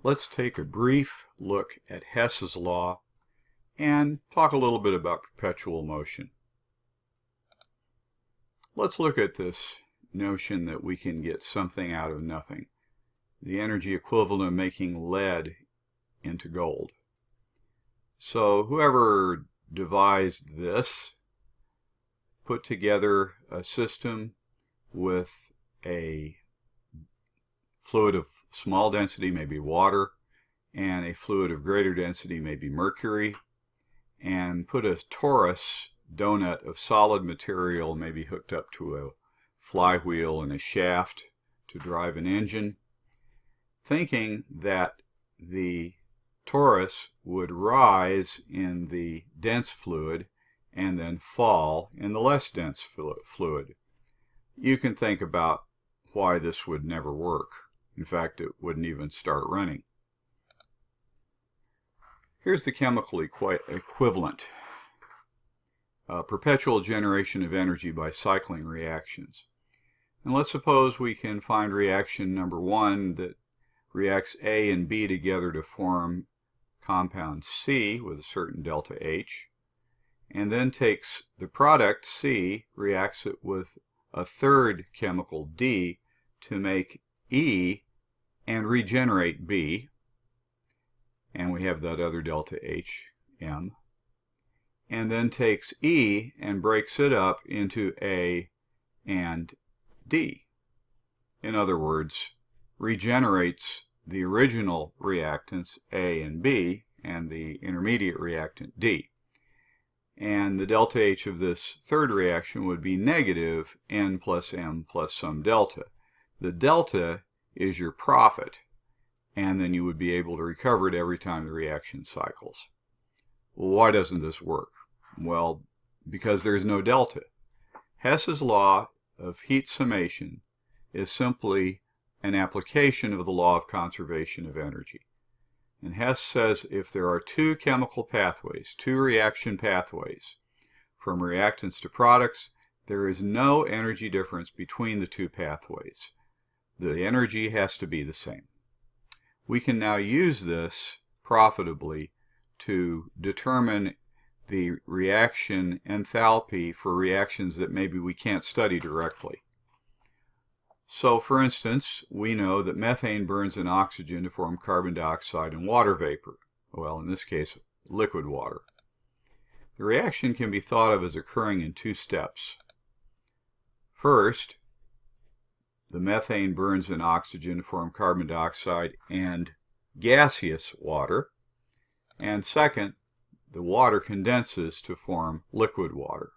let's take a brief look at Hess's law and talk a little bit about perpetual motion. Let's look at this notion that we can get something out of nothing, the energy equivalent of making lead into gold. So whoever devised this put together a system with a fluid of small density, maybe water, and a fluid of greater density, maybe mercury, and put a torus donut of solid material, maybe hooked up to a flywheel and a shaft to drive an engine, thinking that the torus would rise in the dense fluid and then fall in the less dense fluid. You can think about why this would never work. In fact, it wouldn't even start running. Here's the chemical equivalent. Perpetual generation of energy by cycling reactions. And let's suppose we can find reaction number 1 that reacts A and B together to form compound C with a certain delta H, and then takes the product C, reacts it with a third chemical D to make E and regenerate B, and we have that other delta H, M, and then takes E and breaks it up into A and D. In other words, regenerates the original reactants A and B and the intermediate reactant D. And the delta H of this third reaction would be negative N plus M plus some delta. The delta is your profit, and then you would be able to recover it every time the reaction cycles. Well, why doesn't this work? Well, because there's no delta. Hess's law of heat summation is simply an application of the law of conservation of energy. And Hess says if there are two chemical pathways, two reaction pathways, from reactants to products, there is no energy difference between the two pathways. The energy has to be the same. We can now use this profitably to determine the reaction enthalpy for reactions that maybe we can't study directly. So, for instance, we know that methane burns in oxygen to form carbon dioxide and water vapor. Well, in this case, liquid water. The reaction can be thought of as occurring in two steps. First, the methane burns in oxygen to form carbon dioxide and gaseous water. And second, the water condenses to form liquid water.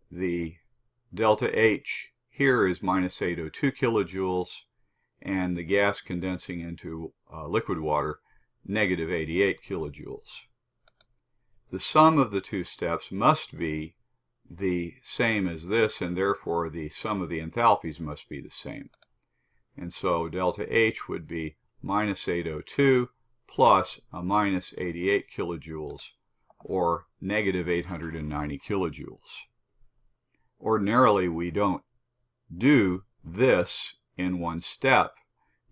The delta H here is minus 802 kilojoules, and the gas condensing into liquid water, negative 88 kilojoules. The sum of the two steps must be the same as this, and therefore the sum of the enthalpies must be the same. And so delta H would be minus 802 plus a minus 88 kilojoules, or negative 890 kilojoules. Ordinarily, we don't do this in one step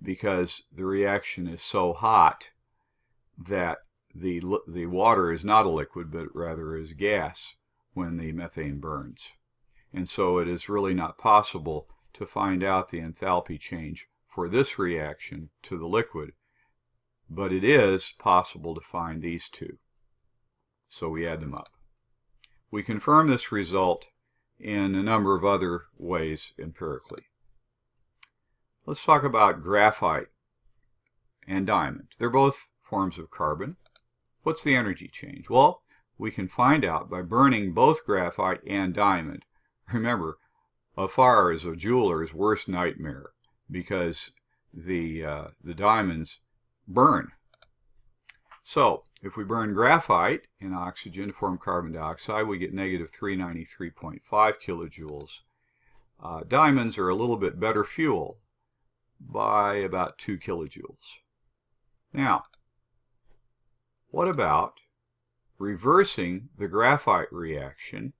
because the reaction is so hot that the water is not a liquid but rather is gas when the methane burns. And so it is really not possible to find out the enthalpy change for this reaction to the liquid, but it is possible to find these two. So we add them up. We confirm this result in a number of other ways empirically. Let's talk about graphite and diamond. They're both forms of carbon. What's the energy change? Well, we can find out by burning both graphite and diamond. Remember, a fire is a jeweler's worst nightmare because the diamonds burn. So, if we burn graphite in oxygen to form carbon dioxide, we get negative 393.5 kilojoules. Diamonds are a little bit better fuel by about 2 kilojoules. Now, what about reversing the graphite reaction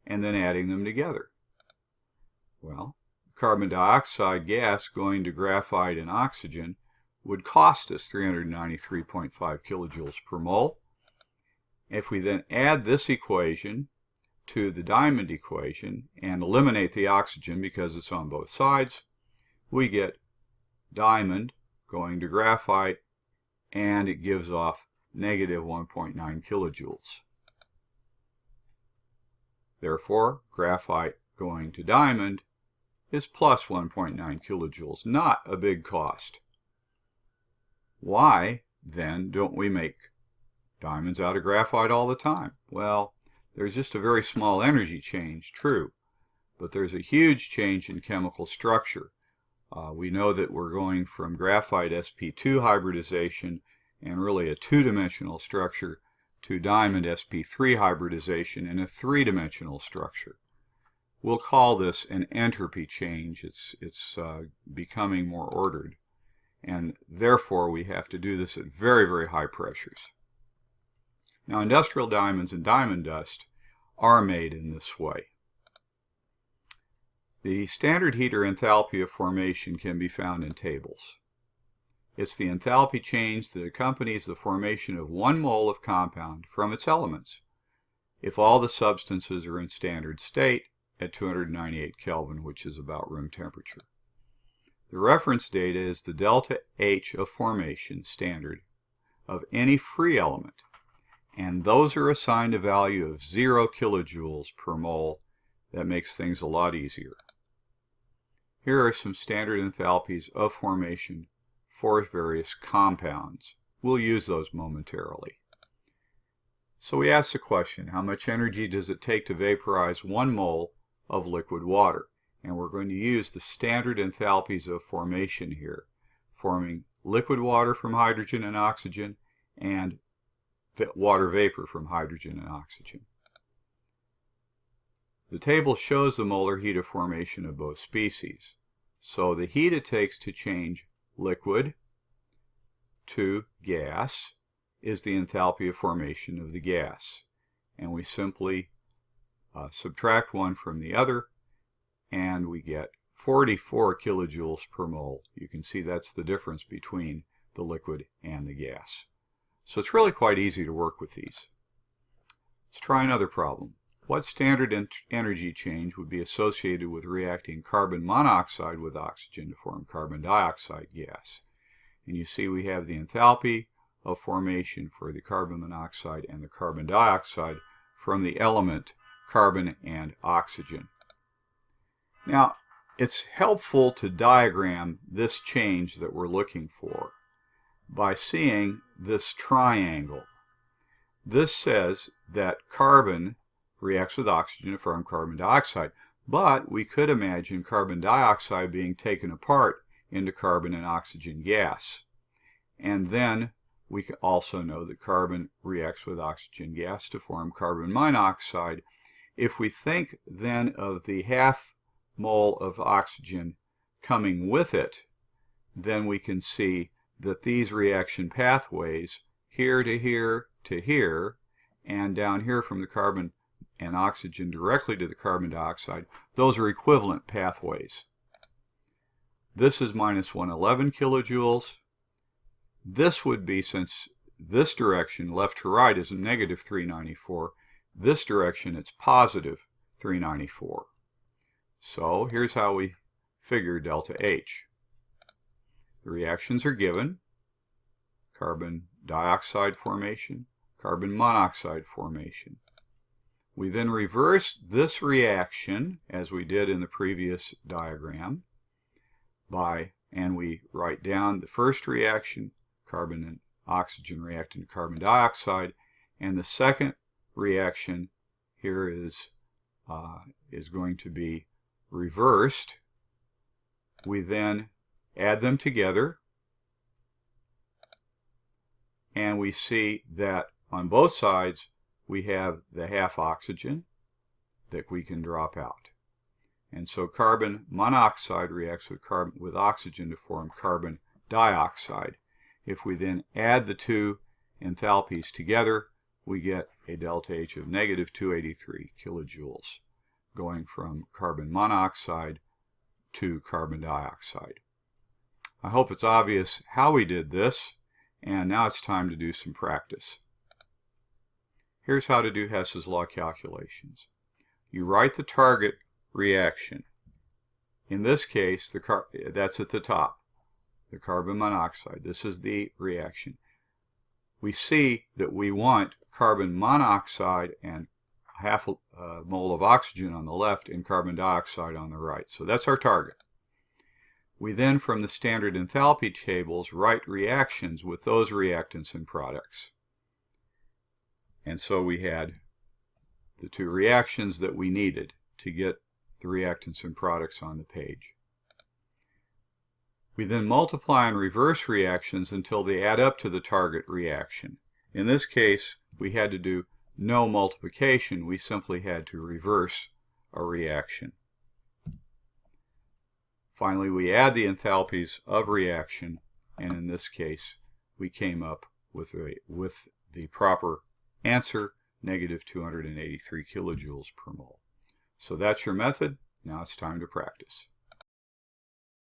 and then adding them together? Well, carbon dioxide gas going to graphite and oxygen would cost us 393.5 kilojoules per mole. If we then add this equation to the diamond equation and eliminate the oxygen because it's on both sides, we get diamond going to graphite, and it gives off negative 1.9 kilojoules. Therefore, graphite going to diamond is plus 1.9 kilojoules, not a big cost. Why, then, don't we make diamonds out of graphite all the time? Well, there's just a very small energy change, true, but there's a huge change in chemical structure. We know that we're going from graphite sp2 hybridization and really a two-dimensional structure to diamond sp3 hybridization in a three-dimensional structure. We'll call this an entropy change. It's becoming more ordered, and therefore we have to do this at very, very high pressures. Now, industrial diamonds and diamond dust are made in this way. The standard heat or enthalpy of formation can be found in tables. It's the enthalpy change that accompanies the formation of 1 mole of compound from its elements if all the substances are in standard state at 298 Kelvin, which is about room temperature. The reference data is the delta H of formation standard of any free element, and those are assigned a value of 0 kilojoules per mole. That makes things a lot easier. Here are some standard enthalpies of formation for various compounds. We'll use those momentarily. So we ask the question, how much energy does it take to vaporize 1 mole of liquid water? And we're going to use the standard enthalpies of formation here, forming liquid water from hydrogen and oxygen and water vapor from hydrogen and oxygen. The table shows the molar heat of formation of both species. So the heat it takes to change liquid to gas is the enthalpy of formation of the gas. And we simply subtract one from the other, and we get 44 kilojoules per mole. You can see that's the difference between the liquid and the gas. So it's really quite easy to work with these. Let's try another problem. What standard energy change would be associated with reacting carbon monoxide with oxygen to form carbon dioxide gas? And you see we have the enthalpy of formation for the carbon monoxide and the carbon dioxide from the element carbon and oxygen. Now, it's helpful to diagram this change that we're looking for by seeing this triangle. This says that carbon reacts with oxygen to form carbon dioxide, but we could imagine carbon dioxide being taken apart into carbon and oxygen gas. And then we also know that carbon reacts with oxygen gas to form carbon monoxide. If we think then of the half mole of oxygen coming with it, then we can see that these reaction pathways, here to here to here, and down here from the carbon and oxygen directly to the carbon dioxide, those are equivalent pathways. This is minus 111 kilojoules. This would be, since this direction, left to right, is a negative 394, this direction it's positive 394. So here's how we figure delta H. The reactions are given: carbon dioxide formation, carbon monoxide formation. We then reverse this reaction, as we did in the previous diagram, and we write down the first reaction, carbon and oxygen reacting to carbon dioxide, and the second reaction here is going to be reversed. We then add them together, and we see that on both sides we have the half oxygen that we can drop out. And so carbon monoxide reacts with oxygen to form carbon dioxide. If we then add the two enthalpies together, we get a delta H of negative 283 kilojoules, going from carbon monoxide to carbon dioxide. I hope it's obvious how we did this, and now it's time to do some practice. Here's how to do Hess's law calculations. You write the target reaction. In this case, that's at the top, the carbon monoxide. This is the reaction. We see that we want carbon monoxide and half a mole of oxygen on the left and carbon dioxide on the right. So that's our target. We then, from the standard enthalpy tables, write reactions with those reactants and products. And so we had the two reactions that we needed to get the reactants and products on the page. We then multiply and reverse reactions until they add up to the target reaction. In this case, we had to do no multiplication. We simply had to reverse a reaction. Finally, we add the enthalpies of reaction, and in this case, we came up with the proper answer, negative 283 kilojoules per mole. So that's your method. Now it's time to practice.